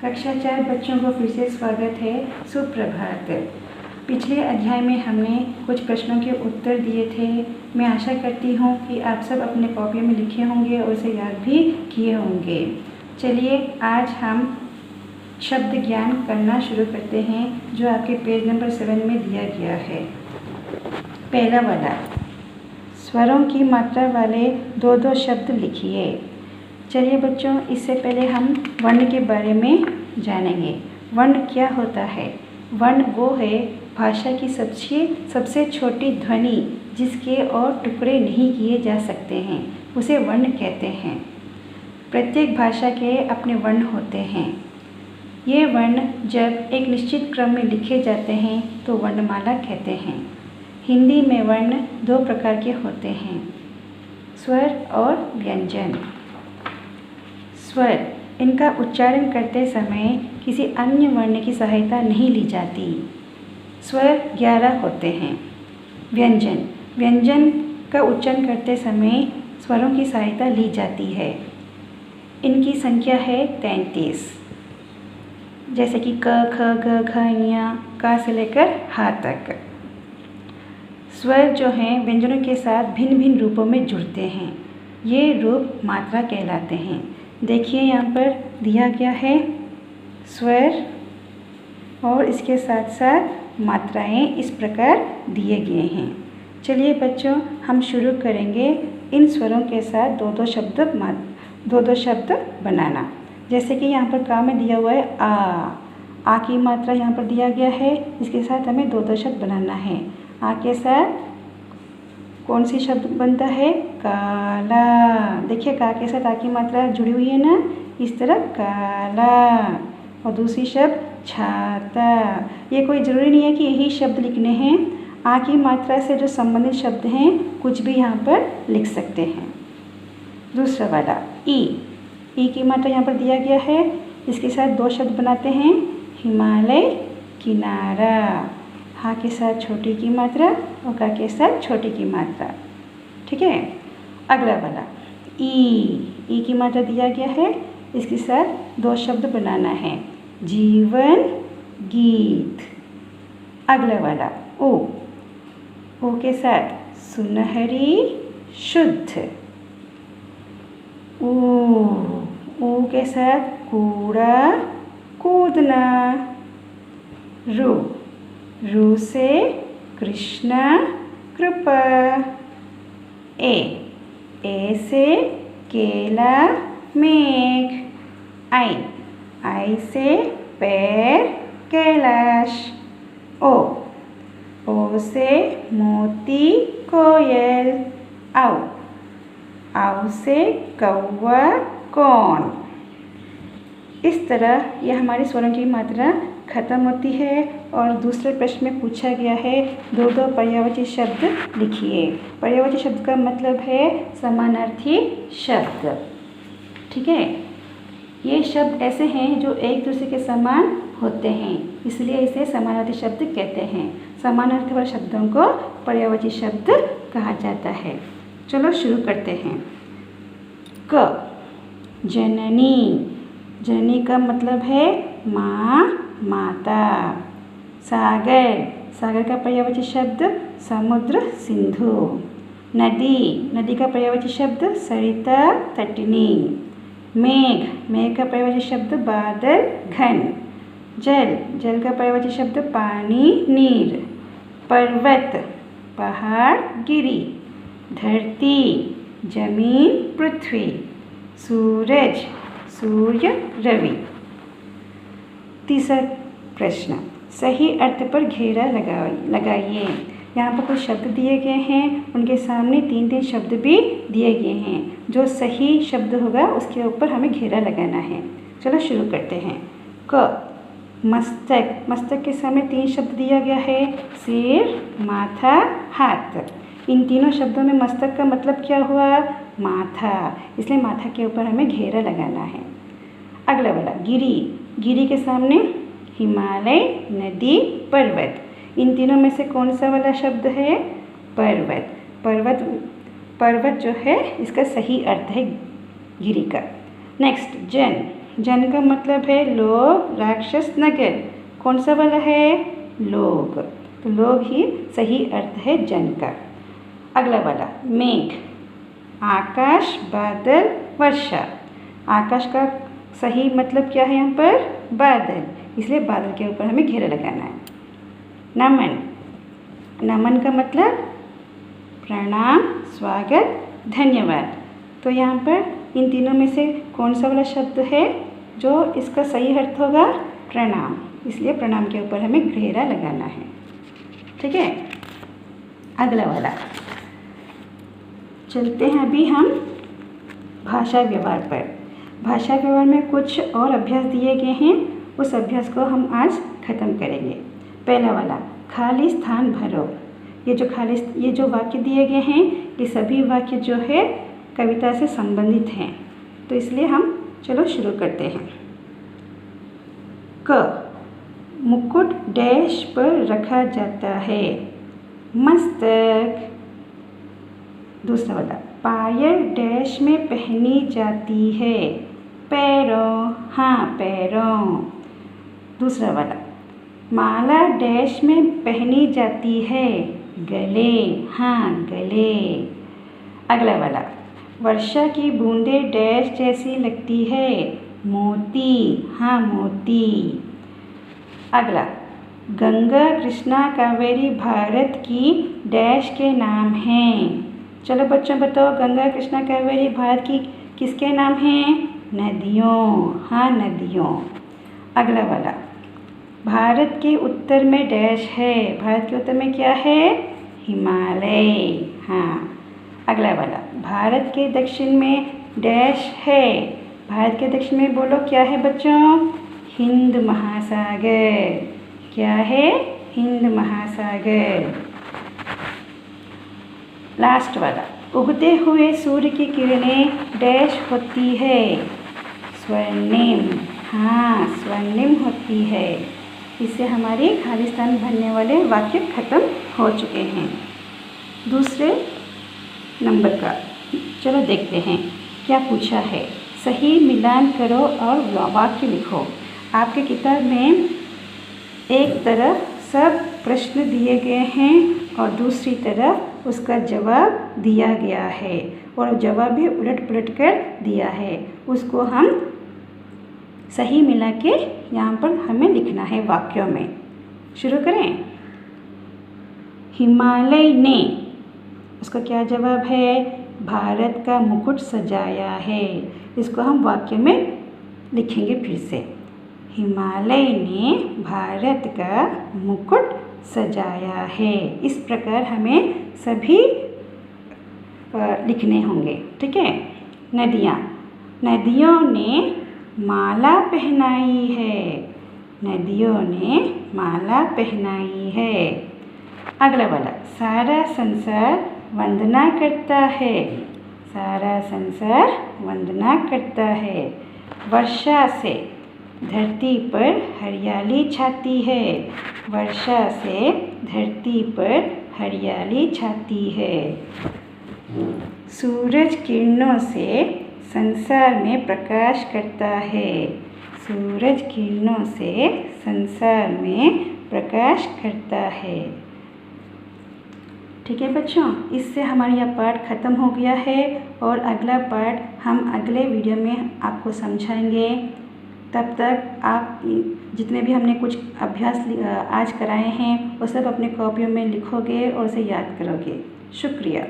कक्षा 4 बच्चों को फिर से स्वागत है। सुप्रभात। पिछले अध्याय में हमने कुछ प्रश्नों के उत्तर दिए थे। मैं आशा करती हूँ कि आप सब अपने कॉपी में लिखे होंगे और उसे याद भी किए होंगे। चलिए आज हम शब्द ज्ञान करना शुरू करते हैं, जो आपके पेज नंबर 7 में दिया गया है। पहला वाला, स्वरों की मात्रा वाले दो शब्द लिखिए। चलिए बच्चों, इससे पहले हम वर्ण के बारे में जानेंगे। वर्ण क्या होता है? वर्ण वो है भाषा की सबसे छोटी ध्वनि जिसके और टुकड़े नहीं किए जा सकते हैं, उसे वर्ण कहते हैं। प्रत्येक भाषा के अपने वर्ण होते हैं। ये वर्ण जब एक निश्चित क्रम में लिखे जाते हैं तो वर्णमाला कहते हैं। हिंदी में वर्ण दो प्रकार के होते हैं, स्वर और व्यंजन। स्वर, इनका उच्चारण करते समय किसी अन्य वर्ण की सहायता नहीं ली जाती। स्वर 11 होते हैं। व्यंजन का उच्चारण करते समय स्वरों की सहायता ली जाती है। इनकी संख्या है 33, जैसे कि क, ख, ग, घ, ञ, का से लेकर हा तक। स्वर जो हैं व्यंजनों के साथ भिन्न भिन्न रूपों में जुड़ते हैं। ये रूप मात्रा कहलाते हैं। देखिए यहाँ पर दिया गया है स्वर और इसके साथ साथ मात्राएं इस प्रकार दिए गए हैं। चलिए बच्चों, हम शुरू करेंगे इन स्वरों के साथ दो शब्द बनाना। जैसे कि यहाँ पर का में दिया हुआ है आ की मात्रा यहाँ पर दिया गया है। इसके साथ हमें दो शब्द बनाना है। आ के साथ कौन सी शब्द बनता है? काला। देखिए का के साथ आ की मात्रा जुड़ी हुई है ना, इस तरह काला। और दूसरी शब्द छाता। ये कोई ज़रूरी नहीं है कि यही शब्द लिखने हैं। आ की मात्रा से जो संबंधित शब्द हैं कुछ भी यहाँ पर लिख सकते हैं। दूसरा वाला ई की मात्रा यहाँ पर दिया गया है। इसके साथ दो शब्द बनाते हैं, हिमालय, किनारा। हा के साथ छोटी की मात्रा और का के साथ छोटी की मात्रा। ठीक है। अगला वाला ई की मात्रा दिया गया है। इसके साथ दो शब्द बनाना है, जीवन, गीत। अगला वाला ओ के साथ सुनहरी, शुद्ध। ऊ के साथ कूड़ा, कूदना। रू से कृष्णा, कृपा। ए से केला, मेघ। आई से पैर, कैलाश। ओ से मोती, कोयल। आउ से कौवा, कौन। इस तरह यह हमारी स्वरों की मात्रा खत्म होती है। और दूसरे प्रश्न में पूछा गया है दो पर्यायवाची शब्द लिखिए। पर्यायवाची शब्द का मतलब है समानार्थी शब्द। ठीक है। ये शब्द ऐसे हैं जो एक दूसरे के समान होते हैं, इसलिए इसे समानार्थी शब्द कहते हैं। समानार्थी वाले शब्दों को पर्यायवाची शब्द कहा जाता है। चलो शुरू करते हैं। क, जननी। जननी का मतलब है माँ, माता। सागर का पर्यायवाची शब्द समुद्र, सिंधु। नदी का पर्यायवाची शब्द सरिता, तटिनी। मेघ का पर्यायवाची शब्द बादल, घन। जल का पर्यायवाची शब्द पानी, नीर। पर्वत, पहाड़, गिरी। धरती, जमीन, पृथ्वी। सूरज, सूर्य, रवि। तीसरा प्रश्न, सही अर्थ पर घेरा लगाइए। यहाँ पर कुछ शब्द दिए गए हैं, उनके सामने 3 शब्द भी दिए गए हैं। जो सही शब्द होगा उसके ऊपर हमें घेरा लगाना है। चलो शुरू करते हैं। क, मस्तक के सामने 3 शब्द दिया गया है, सिर, माथा, हाथ। इन तीनों शब्दों में मस्तक का मतलब क्या हुआ? माथा, इसलिए माथा के ऊपर हमें घेरा लगाना है। अगला वाला गिरी के सामने हिमालय, नदी, पर्वत। इन तीनों में से कौन सा वाला शब्द है? पर्वत जो है इसका सही अर्थ है गिरी का। नेक्स्ट जन का मतलब है लोग, राक्षस, नगर। कौन सा वाला है? लोग। तो लोग ही सही अर्थ है जन का। अगला वाला मेघ, आकाश, बादल, वर्षा। आकाश का सही मतलब क्या है यहाँ पर? बादल, इसलिए बादल के ऊपर हमें घेरा लगाना है। नमन, नमन का मतलब प्रणाम, स्वागत, धन्यवाद। तो यहाँ पर इन तीनों में से कौन सा वाला शब्द है जो इसका सही अर्थ होगा? प्रणाम, इसलिए प्रणाम के ऊपर हमें घेरा लगाना है। ठीक है, अगला वाला चलते हैं अभी हम भाषा व्यवहार पर। भाषा व्यवहार में कुछ और अभ्यास दिए गए हैं, उस अभ्यास को हम आज ख़त्म करेंगे। पहला वाला खाली स्थान भरो। ये जो वाक्य दिए गए हैं, ये सभी वाक्य जो है कविता से संबंधित हैं, तो इसलिए हम चलो शुरू करते हैं। क, मुकुट डैश पर रखा जाता है? मस्तक। दूसरा वाला पायल डैश में पहनी जाती है? पैरों, हाँ पैरों। दूसरा वाला माला डैश में पहनी जाती है? गले, हाँ गले। अगला वाला वर्षा की बूंदें डैश जैसी लगती है? मोती, हाँ मोती। अगला गंगा, कृष्णा, कावेरी भारत की डैश के नाम हैं? चलो बच्चों बताओ, गंगा, कृष्णा, कावेरी भारत की किसके नाम हैं? नदियों, हाँ नदियों। अगला वाला भारत के उत्तर में डैश है? भारत के उत्तर में क्या है? हिमालय, हाँ। अगला वाला भारत के दक्षिण में डैश है? भारत के दक्षिण में बोलो क्या है बच्चों? हिंद महासागर। क्या है? हिंद महासागर। लास्ट वाला उगते हुए सूर्य की किरणें डैश होती है? स्वर्णिम, हाँ स्वर्णिम होती है। इससे हमारे खाली स्थान भरने वाले वाक्य खत्म हो चुके हैं। दूसरे नंबर का चलो देखते हैं क्या पूछा है। सही मिलान करो और वाक्य लिखो। आपके किताब में एक तरफ सब प्रश्न दिए गए हैं और दूसरी तरफ उसका जवाब दिया गया है, और जवाब भी उलट पुलट कर दिया है। उसको हम सही मिला के यहाँ पर हमें लिखना है वाक्यों में। शुरू करें। हिमालय ने, उसका क्या जवाब है? भारत का मुकुट सजाया है। इसको हम वाक्य में लिखेंगे फिर से। हिमालय ने भारत का मुकुट सजाया है। इस प्रकार हमें सभी लिखने होंगे। ठीक है। नदियाँ, नदियों ने माला पहनाई है। नदियों ने माला पहनाई है। अगला वाला सारा संसार वंदना करता है। सारा संसार वंदना करता है। वर्षा से धरती पर हरियाली छाती है। वर्षा से धरती पर हरियाली छाती है। सूरज किरणों से संसार में प्रकाश करता है। सूरज किरणों से संसार में प्रकाश करता है। ठीक है बच्चों, इससे हमारा यह पाठ ख़त्म हो गया है और अगला पाठ हम अगले वीडियो में आपको समझाएंगे। तब तक आप जितने भी हमने कुछ अभ्यास आज कराए हैं वो सब अपने कॉपियों में लिखोगे और उसे याद करोगे। शुक्रिया।